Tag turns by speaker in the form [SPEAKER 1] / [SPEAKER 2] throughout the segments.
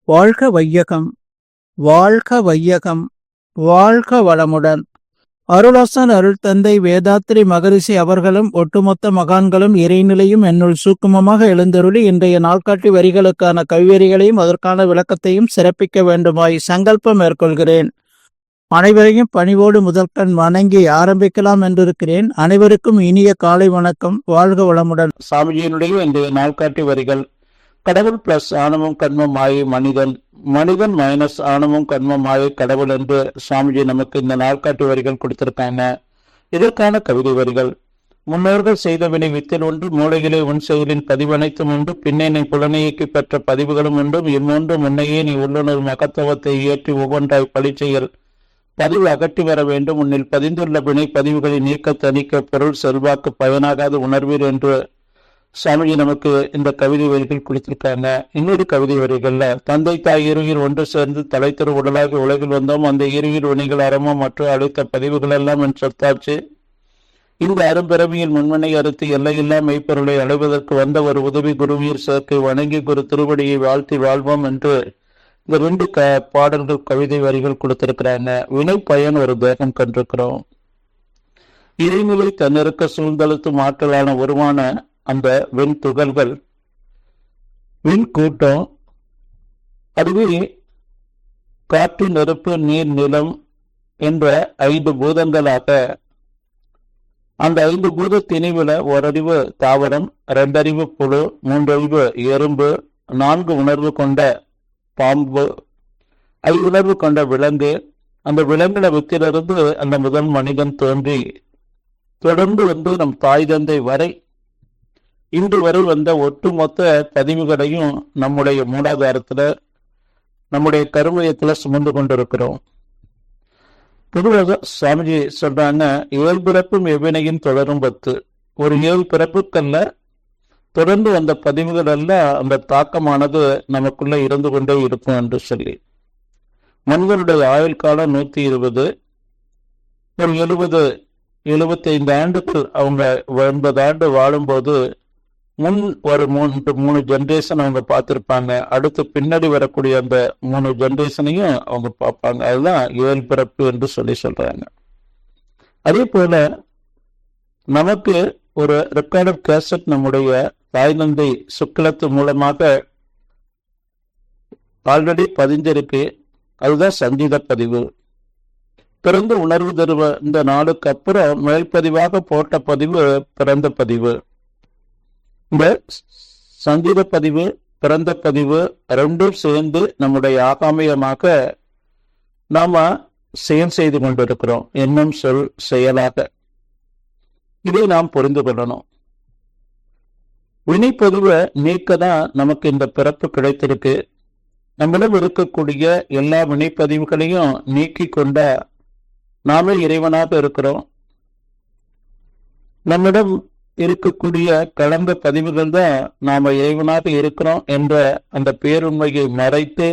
[SPEAKER 1] வாழ்க வையகம், வாழ்க வையகம், வாழ்க வளமுடன். அருளாசன் அருள் தந்தை வேதாத்ரி மகரிஷி அவர்களும் ஒட்டுமொத்த மகான்களும் இறைநிலையும் என்னுள் சூக்குமமாக எழுந்தருளி இன்றைய நாள்காட்டி வரிகளுக்கான கவிவரிகளையும் அதற்கான விளக்கத்தையும் சிறப்பிக்க வேண்டுமாய் சங்கல்பம் மேற்கொள்கிறேன். அனைவரையும் பணிவோடு முதற்கண் வணங்கி ஆரம்பிக்கலாம் என்றிருக்கிறேன். அனைவருக்கும் இனிய காலை வணக்கம். வாழ்க வளமுடன்.
[SPEAKER 2] சாமிஜியினுடைய இன்றைய நாள்காட்டி வரிகள்: கடவுள் பிளஸ் ஆணவம் கண்மம் மாயை மனிதன், மனிதன் மைனஸ் ஆணவம் கண்மம் மாயை கடவுள் என்று சாமிஜி நமக்கு இந்த நாள்காட்டி வரிகள் கொடுத்திருக்காங்க. இதற்கான கவிதை வரிகள்: முன்னோர்கள் செய்த வினை வித்தில் ஒன்று, மூளைகளே உன் செயலின் பதிவனைத்தும் உண்டு, பின்னே நீ புலனையக்கி பெற்ற பதிவுகளும் உண்டும், இம்மூன்று முன்னையே நீ உள்ளுணர் மகத்துவத்தை இயற்றி ஒவ்வொன்றாய் பழிச்செயல் பதிவு அகற்றி வர வேண்டும். உன்னில் பதிந்துள்ள வினை பதிவுகளை நீக்க தணிக்க பொருள் செல்வாக்கு பயனாகாத உணர்வீர் என்று சாமிஜி நமக்கு இந்த கவிதை வரிகள் கொடுத்திருக்காங்க. இன்னொரு கவிதை வரிகள்ல: தந்தை தாய் இருவீர் ஒன்று சேர்ந்து தலைத்தரு உடலாக உலகில் வந்தோம், அந்த இருவீர் வினைகள் அறமோ மற்றும் அழைத்த பதிவுகள் எல்லாம் என் சொத்தாச்சு. இந்த அரும்பிறவியில் முன்மனை அறுத்து எல்லையில்லா மெய்ப்பொருளை அடைவதற்கு வந்த ஒரு உதவி குருவீர் சேர்க்கை வணங்கி குரு திருவடியை வாழ்த்தி வாழ்வோம் என்று இந்த ரெண்டு பாடல்கள் கவிதை வரிகள் கொடுத்திருக்கிறாங்க. வினை பயன் ஒரு தேகம் கண்டிருக்கிறோம். இறைநிலை தன்னிருக்க சூழ்ந்தழுத்தும் ஆற்றலான உருவான அந்த வெண் துகள்கள், விண் கூட்டம், அதுவே காற்று நெருப்பு நீர் நிலம் என்ற 5 பூதங்களாக, அந்த 5 பூத திணிவுல ஓரறிவு தாவரம், 2 அறிவு புழு, 3 அறிவு எறும்பு, 4 உணர்வு கொண்ட பாம்பு, 5 உணர்வு கொண்ட விலங்கு, அந்த விலங்கின வித்திலிருந்து அந்த முதல் மனிதன் தோன்றி தொடர்ந்து வந்து நம் தாய் தந்தை வரை இன்று வரை வந்த ஒட்டுமொத்த பதிவுகளையும் நம்முடைய மூலாதாரத்துல, நம்முடைய கருவயத்துல சுமந்து கொண்டிருக்கிறோம். பொதுவாக சாமிஜி சொல்றாங்க, 7 பிறப்பும் எவ்வினையும் தொடரும் 10. ஒரு 7 பிறப்புக்கல்ல, தொடர்ந்து வந்த பதிவுகள் அல்ல அந்த தாக்கமானது நமக்குள்ள இருந்து கொண்டே இருக்கும் என்று சொல்லி. மனிதனுடைய ஆயுள் காலம் 120. ஒரு 75 ஆண்டுகள் அவங்க 80 ஆண்டு வாழும்போது முன் ஒரு 3 ஜென்ரேஷன் அவங்க பார்த்திருப்பாங்க. அடுத்து பின்னாடி வரக்கூடிய அந்த 3 ஜென்ரேஷனையும் அவங்க பார்ப்பாங்க. அதுதான் 7 பிறப்பு என்று சொல்றாங்க. அதே போல நமக்கு ஒரு ரெக்கார்டட் கேசட் நம்முடைய தாய் தந்தை சுக்கிலத்து மூலமாக ஆல்ரெடி பதிஞ்சிருக்கு. அதுதான் சங்கீத பதிவு. பிறந்து உணர்வு தருவ இந்த நாளுக்கு அப்புறம் மேல்பதிவாக போட்ட பதிவு பிறந்த பதிவு. இந்த சங்கீத பதிவு பிறந்த பதிவு ரெண்டும் சேர்ந்து நம்முடைய ஆகாமியமாக நாம செயல் செய்து கொண்டிருக்கிறோம். எண்ணம் சொல் செயலாக. இதை நாம் புரிந்து கொள்ளணும். வினைப்பதிவை நீக்க தான் நமக்கு இந்த பிறப்பு கிடைத்திருக்கு. நம்மிடம் இருக்கக்கூடிய எல்லா வினைப்பதிவுகளையும் நீக்கி கொண்ட நாமே இறைவனாக இருக்கிறோம். நம்மிடம் இருக்கக்கூடிய கலந்த பதிவுகள் தான் நாம இறைவனாக இருக்கிறோம் என்ற அந்த பேருண்மையை மறைத்து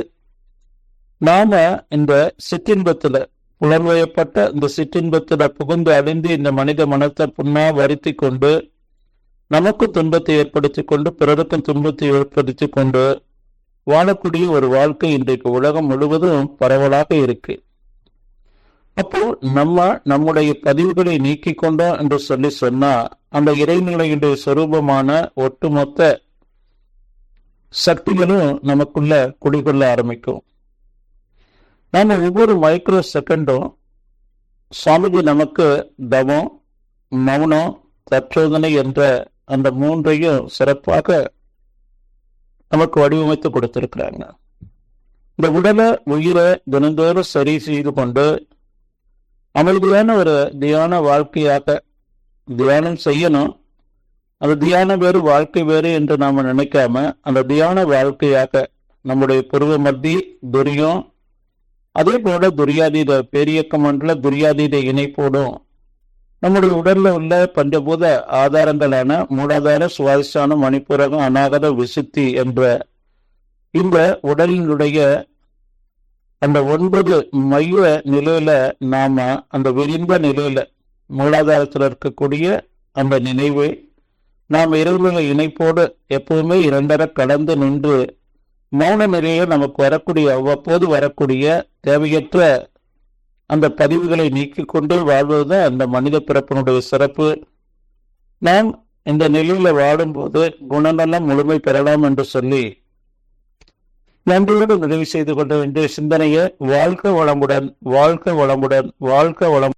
[SPEAKER 2] நாம இந்த சிற்றின்பத்துல புலர்வயப்பட்ட இந்த சிற்றின்பத்துல புகுந்து அழிந்து இந்த மனித மனத்தை புண்ணா வருத்தி கொண்டு நமக்கு துன்பத்தை ஏற்படுத்தி கொண்டு பிறருக்கும் துன்பத்தை ஏற்படுத்தி கொண்டு வாழக்கூடிய ஒரு வாழ்க்கை இன்றைக்கு உலகம் முழுவதும் பரவலாக இருக்கு. அப்போ நம்முடைய பதிவுகளை நீக்கி கொண்டோம் என்று சொன்னா அந்த இறைநிலையுடைய சொரூபமான ஒட்டுமொத்த சக்திகளும் நமக்குள்ள குடிகொள்ள ஆரம்பிக்கும். நாம ஒவ்வொரு மைக்ரோ செகண்டும் சுவாமிஜி நமக்கு தவம், மௌனம், தற்சோதனை என்ற அந்த 3ஐயும் சிறப்பாக நமக்கு வடிவமைத்து கொடுத்திருக்கிறாங்க. இந்த உடலை உயிரை தினந்தோறும் சரி செய்து கொண்டு அமைதியான ஒரு தியான வாழ்க்கையாக தியானம் செய்யணும். அந்த தியான வேறு வாழ்க்கை வேறு என்று நாம நினைக்காம அந்த தியான வாழ்க்கையாக நம்முடைய புருவ மத்தி துரியம், அதே போல துரியாதீத பேரியக்க மண்டல துரியாதீத இணைப்போடும் நம்முடைய உடல்ல உள்ள பஞ்சபூத ஆதாரங்களான மூலாதார, சுவாதிஷ்டானம், மணிப்புரகம், அநாகத, விசுத்தி என்ற இந்த உடலினுடைய அந்த 9 மைய நிலையில நாம அந்த விரிந்த நிலையில மூலாதாரத்தில் இருக்கக்கூடிய அந்த நினைவை நாம் இரவுல இணைப்போடு எப்பவுமே 2 கலந்து நின்று மௌன நிலையை நமக்கு வரக்கூடிய அவ்வப்போது வரக்கூடிய தேவையற்ற அந்த பதிவுகளை நீக்கிக் கொண்டு வாழ்வதுதான் அந்த மனித பிறப்பினுடைய சிறப்பு. நாம் இந்த நிலையில வாழும்போது குணநலம் முழுமை பெறலாம் என்று சொல்லி நன்றியோடு நிறைவு செய்து கொள்ள வேண்டிய சிந்தனையை வாழ்க வளமுடன், வாழ்க வளமுடன், வாழ்க வளம்.